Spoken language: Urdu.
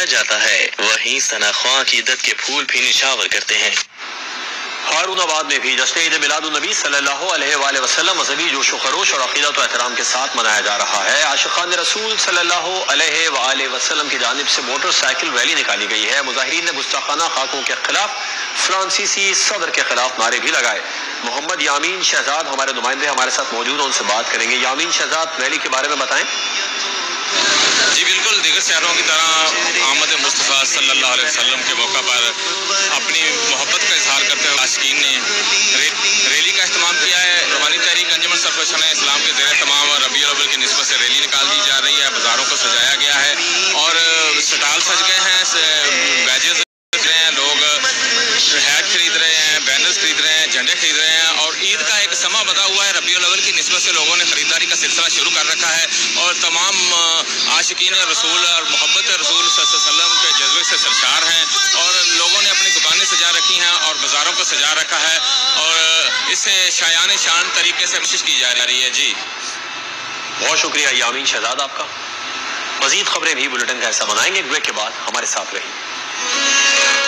جاتا ہے، وہیں ثناخواں عقیدت کے پھول بھی نچھاور کرتے ہیں۔ ہارون آباد میں بھی جشن عید میلاد النبی صلی اللہ علیہ وآلہ وسلم مذہبی جوش و خروش اور عقیدت و احترام کے ساتھ منایا جا رہا ہے۔ عاشقان رسول صلی اللہ علیہ وآلہ وسلم کی جانب سے موٹر سائیکل ریلی نکالی گئی ہے۔ مظاہرین نے گستاخانہ خاکوں کے خلاف، فرانسیسی صدر کے خلاف نعرے بھی لگائے۔ محمد یامین شہزاد ہمارے نمائندے ہمارے ساتھ موجود ہیں، ان سے بات کریں گے۔ یامین شہزاد، ریلی کے بارے میں بتائیں۔ جی بالکل، دیگر شہروں کی طرح آمد مصطفیٰ صلی اللہ علیہ وسلم کے موقع پر اپنی محبت کا اظہار کرتے ہوئے عاشقین نے ریلی کا اہتمام کیا ہے۔ روحانی تحریک انجمن سرفرشانہ اسلام کے زیر تمام اور ربیع الاول کی نسبت سے ریلی نکال دی جا رہی ہے۔ بازاروں کو سجایا گیا ہے اور سٹال سج گئے ہیں، بیجز رہے ہیں، لوگ ہیٹ خرید رہے ہیں، بینرز خرید رہے ہیں، جھنڈے خرید رہے ہیں اور عید کا ایک سماں بدا ہوا ہے۔ ربیع الاول کی نسبت سے لوگوں نے خریداری کا سلسلہ شروع کر رکھا ہے اور تمام عاشقین رسول اور محبت رسول صلی اللہ علیہ وسلم کے جذبے سے سرشار ہیں اور لوگوں نے اپنی دکانیں سجا رکھی ہیں اور بازاروں کو سجا رکھا ہے اور اسے شایان شان طریقے سے کوشش کی جا رہی ہے۔ جی بہت شکریہ یامین شہزاد آپ کا۔ مزید خبریں بھی بلیٹن کا حصہ بنائیں گے، بریک کے بعد ہمارے ساتھ رہیں۔